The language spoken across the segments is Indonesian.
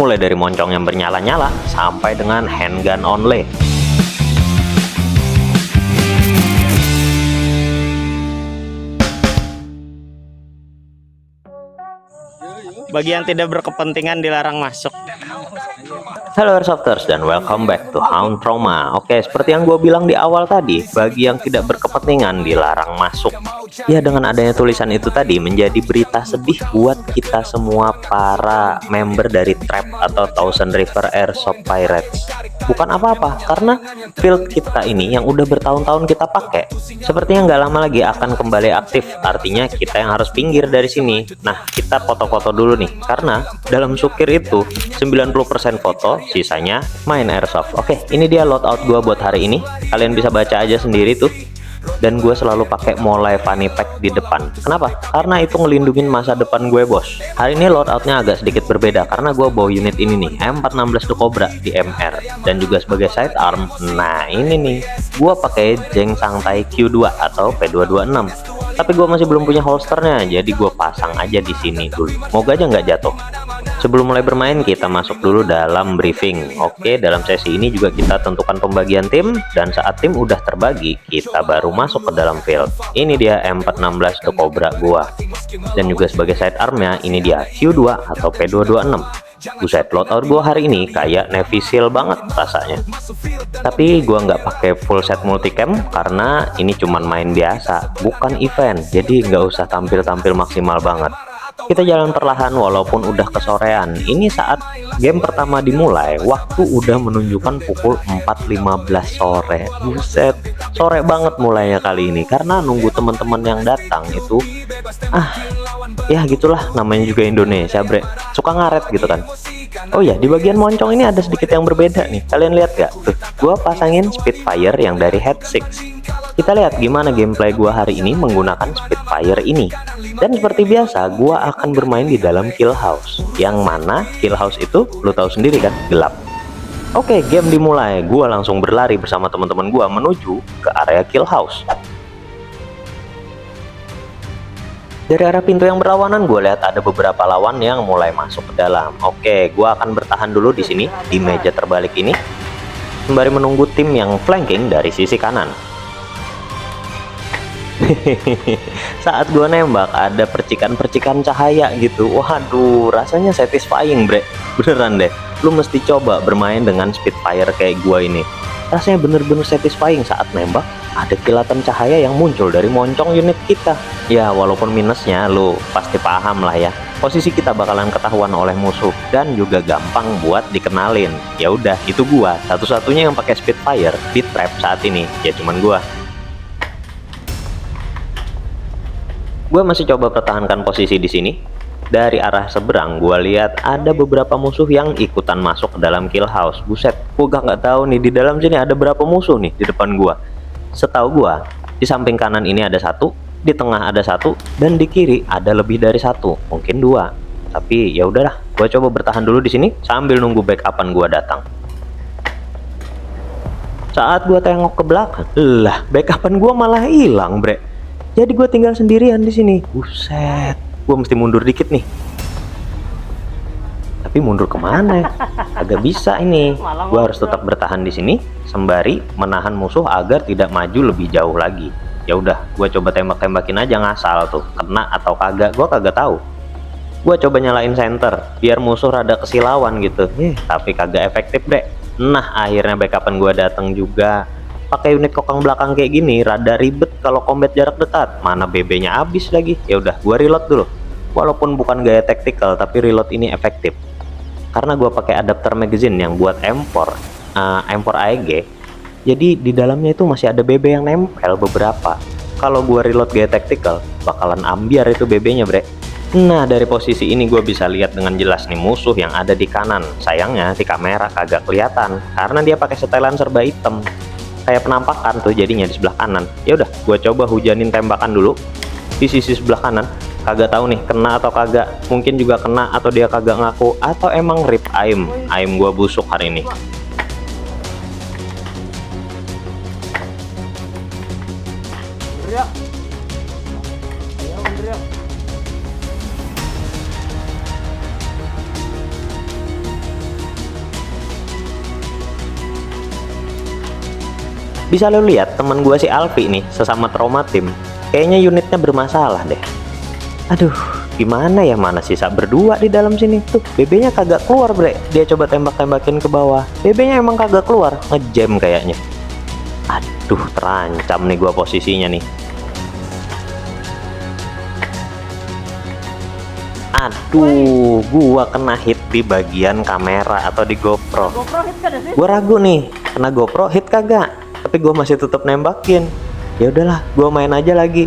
mulai dari moncong yang bernyala-nyala sampai dengan handgun only. Bagi yang tidak berkepentingan dilarang masuk. Halo Airsofters dan welcome back to Hound Trauma. Oke, seperti yang gue bilang di awal tadi, bagi yang tidak berkepentingan dilarang masuk. Ya, dengan adanya tulisan itu tadi menjadi berita sedih buat kita semua para member dari Trap atau Thousand River Airsoft Pirates. Bukan apa-apa, karena field kita ini yang udah bertahun-tahun kita pakai, sepertinya nggak lama lagi akan kembali aktif. Artinya kita yang harus pinggir dari sini. Nah, kita foto-foto dulu nih, karena dalam sukir itu 90% foto, sisanya main airsoft. Oke, ini dia loadout gua buat hari ini. Kalian bisa baca aja sendiri tuh. Dan gue selalu pakai Molay Fanny Pack di depan. Kenapa? Karena itu ngelindungin masa depan gue, bos. Hari ini loadoutnya agak sedikit berbeda karena gue bawa unit ini nih, M416 The Cobra di MR dan juga sebagai sidearm. Nah ini nih, gue pakai Jeng Sangtai Q2 atau P226. Tapi gue masih belum punya holsternya, jadi gue pasang aja di sini dulu. Moga aja nggak jatuh. Sebelum mulai bermain, kita masuk dulu dalam briefing. Oke, dalam sesi ini juga kita tentukan pembagian tim, dan saat tim udah terbagi, kita baru masuk ke dalam field. Ini dia M416 The Cobra gua. Dan juga sebagai sidearmnya, ini dia Q2 atau P226. Buset, loadout gua hari ini kayak Navy Seal banget rasanya. Tapi gua nggak pakai full set multicam karena ini cuman main biasa, bukan event. Jadi nggak usah tampil-tampil maksimal banget. Kita jalan perlahan walaupun udah kesorean. Ini saat game pertama dimulai, waktu udah menunjukkan pukul 4.15 sore. Buset, sore banget mulainya kali ini karena nunggu teman-teman yang datang itu ya gitulah, namanya juga Indonesia, bre. Suka ngaret gitu kan. Oh ya, di bagian moncong ini ada sedikit yang berbeda nih. Kalian lihat gak? Tuh, gua pasangin Spitfire yang dari Head 6. Kita lihat gimana gameplay gua hari ini menggunakan Spitfire ini. Dan seperti biasa, gua akan bermain di dalam kill house. Yang mana kill house itu lu tahu sendiri kan, gelap. Oke, game dimulai. Gua langsung berlari bersama teman-teman gua menuju ke area kill house. Dari arah pintu yang berlawanan, gue lihat ada beberapa lawan yang mulai masuk ke dalam. Oke, gue akan bertahan dulu di sini, di meja terbalik ini, sembari menunggu tim yang flanking dari sisi kanan. Saat gue nembak, ada percikan-percikan cahaya gitu. Waduh, rasanya satisfying, bre. Beneran deh, lu mesti coba bermain dengan Spitfire kayak gue ini. Rasanya bener-bener satisfying saat nembak. Ada kilatan cahaya yang muncul dari moncong unit kita. Ya, walaupun minusnya lu pasti paham lah ya. Posisi kita bakalan ketahuan oleh musuh dan juga gampang buat dikenalin. Ya udah, itu gua satu-satunya yang pakai Spitfire di Trap saat ini. Ya cuman gua. Gua masih coba pertahankan posisi di sini. Dari arah seberang gua lihat ada beberapa musuh yang ikutan masuk ke dalam kill house. Buset, gua nggak tahu nih di dalam sini ada berapa musuh nih di depan gua. Setahu gua, di samping kanan ini ada satu, di tengah ada satu, dan di kiri ada lebih dari satu, mungkin dua. Tapi ya udahlah, gua coba bertahan dulu di sini sambil nunggu backupan gua datang. Saat gua tengok ke belakang, lah backupan gua malah hilang, bre. Jadi gua tinggal sendirian di sini. Buset, gua mesti mundur dikit nih. Tapi mundur kemana ya? Agak bisa ini. Gua harus tetap bertahan di sini sembari menahan musuh agar tidak maju lebih jauh lagi. Ya udah, gua coba tembak-tembakin aja ngasal tuh. Kena atau kagak, gua kagak tahu. Gua coba nyalain center biar musuh rada kesilauan gitu. Tapi kagak efektif, deh. Nah, akhirnya backupan gua datang juga. Pakai unit kokang belakang kayak gini rada ribet kalau combat jarak dekat. Mana BB-nya habis lagi. Ya udah, gua reload dulu. Walaupun bukan gaya tactical, tapi reload ini efektif. Karena gue pakai adapter magazine yang buat M4 AEG, jadi di dalamnya itu masih ada BB yang nempel beberapa. Kalau gue reload gaya tactical, bakalan ambiar itu BB-nya, bre. Nah, dari posisi ini gue bisa lihat dengan jelas nih musuh yang ada di kanan. Sayangnya di kamera kagak kelihatan karena dia pakai setelan serba hitam. Kayak penampakan tuh jadinya di sebelah kanan. Ya udah, gue coba hujanin tembakan dulu di sisi sebelah kanan. Kagak tahu nih kena atau kagak, mungkin juga kena atau dia kagak ngaku, atau emang rip aim gua busuk hari ini. Bisa lo lihat temen gua si Alfi nih, sesama trauma tim, kayaknya unitnya bermasalah deh. Aduh, gimana ya, mana sisa berdua di dalam sini tuh. BB-nya kagak keluar, bre. Dia coba tembak-tembakin ke bawah, BB-nya emang kagak keluar, ngejam kayaknya. Aduh, terancam nih gua posisinya nih. Aduh, gua kena hit di bagian kamera atau di GoPro. Gua ragu nih, kena GoPro hit kagak, tapi gua masih tetap nembakin. Ya udahlah, gua main aja lagi.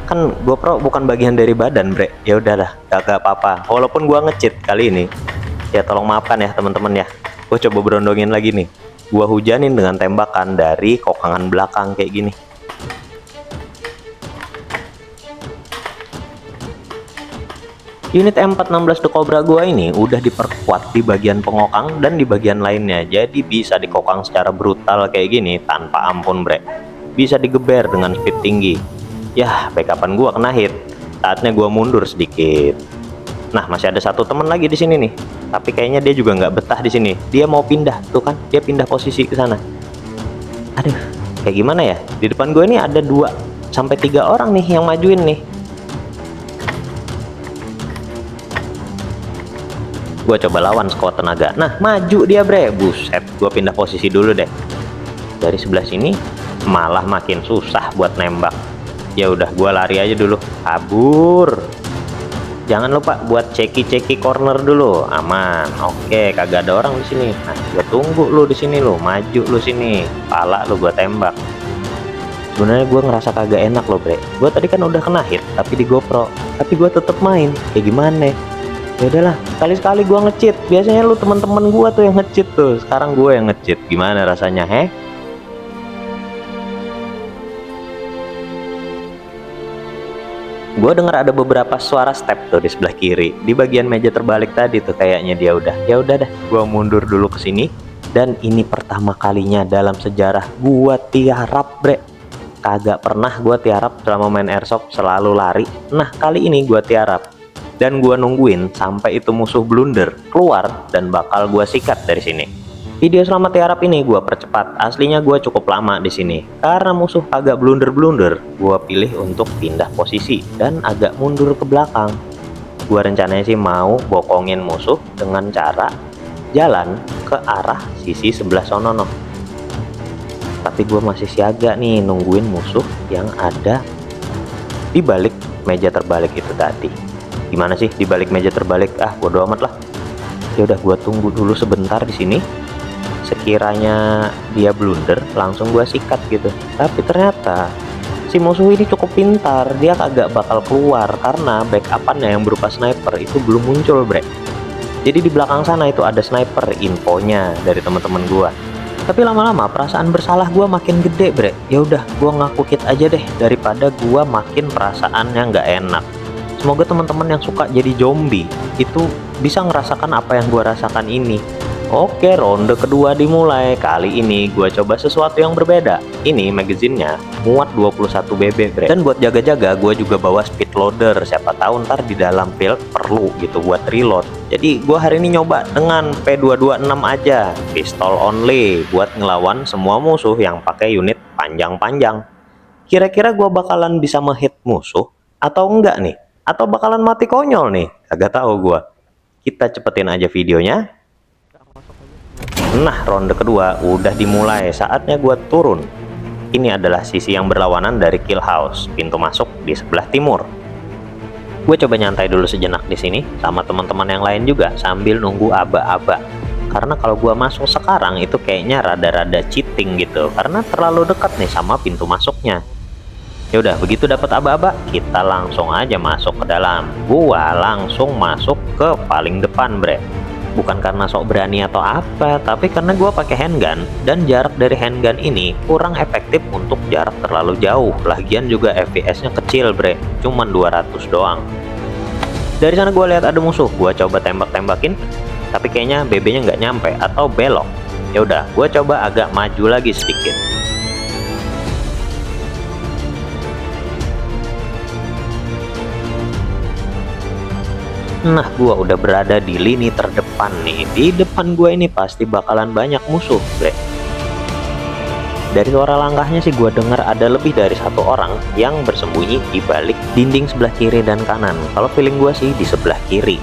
Kan GoPro bukan bagian dari badan, bre. Ya udahlah, kagak apa-apa. Walaupun gua nge-cheat kali ini, ya tolong maafkan ya teman-teman ya. Gua coba berondongin lagi nih. Gua hujanin dengan tembakan dari kokangan belakang kayak gini. Unit M416 The Cobra gua ini udah diperkuat di bagian pengokang dan di bagian lainnya, jadi bisa dikokang secara brutal kayak gini tanpa ampun, bre. Bisa digeber dengan speed tinggi. Yah, backupan gua kena hit. Saatnya gua mundur sedikit. Nah, masih ada satu temen lagi di sini nih. Tapi kayaknya dia juga nggak betah di sini. Dia mau pindah, tuh kan? Dia pindah posisi ke sana. Aduh, kayak gimana ya? Di depan gue ini ada 2 sampai 3 orang nih yang majuin nih. Gue coba lawan sekuat tenaga. Nah, maju dia, bre. Buset, gue pindah posisi dulu deh. Dari sebelah sini malah makin susah buat nembak. Ya udah, gue lari aja dulu, kabur. Jangan lupa buat ceki corner dulu, aman. Oke, kagak ada orang di sini. Nah, gue tunggu lu di sini, lu maju lu sini, pala lu gue tembak. Sebenarnya gue ngerasa kagak enak loh, bre. Gue tadi kan udah kena hit tapi di GoPro, tapi gue tetep main. Kayak gimana? Ya udahlah, sekali-sekali gue nge-cheat. Biasanya lu teman-teman gue tuh yang nge-cheat tuh, sekarang gue yang nge-cheat. Gimana rasanya, heh? Gue dengar ada beberapa suara step tuh di sebelah kiri, di bagian meja terbalik tadi tuh kayaknya dia udah. Ya udah dah, gue mundur dulu ke sini. Dan ini pertama kalinya dalam sejarah gue tiarap, bre. Kagak pernah gue tiarap selama main airsoft, selalu lari. Nah, kali ini gue tiarap. Dan gue nungguin sampai itu musuh blunder keluar dan bakal gue sikat dari sini. Video selama tiarap ini gue percepat. Aslinya gue cukup lama di sini karena musuh agak blunder. Gue pilih untuk pindah posisi dan agak mundur ke belakang. Gue rencananya sih mau bokongin musuh dengan cara jalan ke arah sisi sebelah sono. Tapi gue masih siaga nih nungguin musuh yang ada di balik meja terbalik itu tadi. Gimana sih di balik meja terbalik? Ah, bodo amat lah. Ya udah, gue tunggu dulu sebentar di sini. Sekiranya dia blunder, langsung gue sikat gitu. Tapi ternyata si musuh ini cukup pintar, dia kagak bakal keluar karena backupannya yang berupa sniper itu belum muncul, bre. Jadi di belakang sana itu ada sniper infonya dari teman-teman gue. Tapi lama-lama perasaan bersalah gue makin gede, bre. Ya udah, gue ngaku kit aja deh daripada gue makin perasaannya nggak enak. Semoga teman-teman yang suka jadi zombie itu bisa ngerasakan apa yang gue rasakan ini. Oke, ronde kedua dimulai. Kali ini gue coba sesuatu yang berbeda. Ini magazinnya muat 21 BB, bre. Dan buat jaga-jaga gue juga bawa speed loader. Siapa tahu ntar di dalam field perlu gitu buat reload. Jadi gue hari ini nyoba dengan P226 aja, pistol only, buat ngelawan semua musuh yang pakai unit panjang-panjang. Kira-kira gue bakalan bisa mehit musuh atau enggak nih? Atau bakalan mati konyol nih? Kagak tahu gue. Kita cepetin aja videonya. Nah, ronde kedua udah dimulai, saatnya gue turun. Ini adalah sisi yang berlawanan dari kill house, pintu masuk di sebelah timur. Gue coba nyantai dulu sejenak di sini sama teman-teman yang lain juga sambil nunggu aba-aba. Karena kalau gue masuk sekarang itu kayaknya rada-rada cheating gitu, karena terlalu dekat nih sama pintu masuknya. Ya udah, begitu dapat aba-aba, kita langsung aja masuk ke dalam. Gua langsung masuk ke paling depan, bre. Bukan karena sok berani atau apa, tapi karena gua pakai handgun dan jarak dari handgun ini kurang efektif untuk jarak terlalu jauh. Lagian juga FPS-nya kecil, bre. Cuman 200 doang. Dari sana gua lihat ada musuh, gua coba tembak-tembakin, tapi kayaknya BB-nya nggak nyampe atau belok. Ya udah, gua coba agak maju lagi sedikit. Nah, gua udah berada di lini terdepan nih. Di depan gua ini pasti bakalan banyak musuh, bre. Dari suara langkahnya sih gua dengar ada lebih dari satu orang yang bersembunyi di balik dinding sebelah kiri dan kanan. Kalau feeling gua sih di sebelah kiri.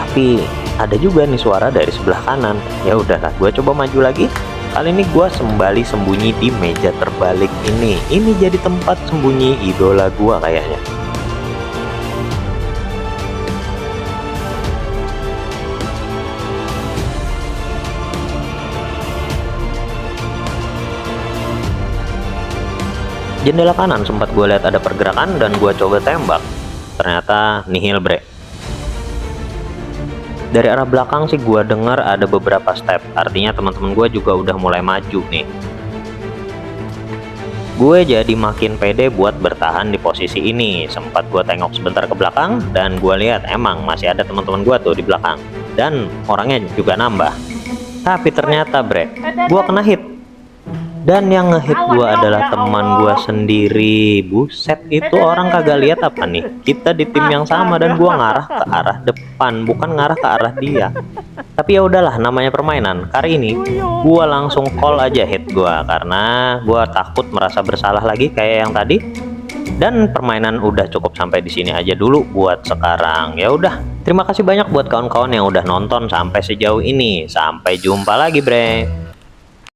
Tapi ada juga nih suara dari sebelah kanan. Ya udahlah, gua coba maju lagi. Kali ini gua kembali sembunyi di meja terbalik ini. Ini jadi tempat sembunyi idola gua kayaknya. Jendela kanan sempat gue lihat ada pergerakan dan gue coba tembak. Ternyata nihil, bre. Dari arah belakang sih gue dengar ada beberapa step. Artinya teman-teman gue juga udah mulai maju nih. Gue jadi makin pede buat bertahan di posisi ini. Sempat gue tengok sebentar ke belakang dan gue lihat emang masih ada teman-teman gue tuh di belakang. Dan orangnya juga nambah. Tapi ternyata, bre, gue kena hit. Dan yang ngehit gua adalah teman gua sendiri. Buset, itu orang kagak lihat apa nih? Kita di tim yang sama dan gua ngarah ke arah depan, bukan ngarah ke arah dia. Tapi ya udahlah, namanya permainan. Kali ini gua langsung call aja hit gua karena gua takut merasa bersalah lagi kayak yang tadi. Dan permainan udah cukup sampai di sini aja dulu buat sekarang. Ya udah, terima kasih banyak buat kawan-kawan yang udah nonton sampai sejauh ini. Sampai jumpa lagi, bre.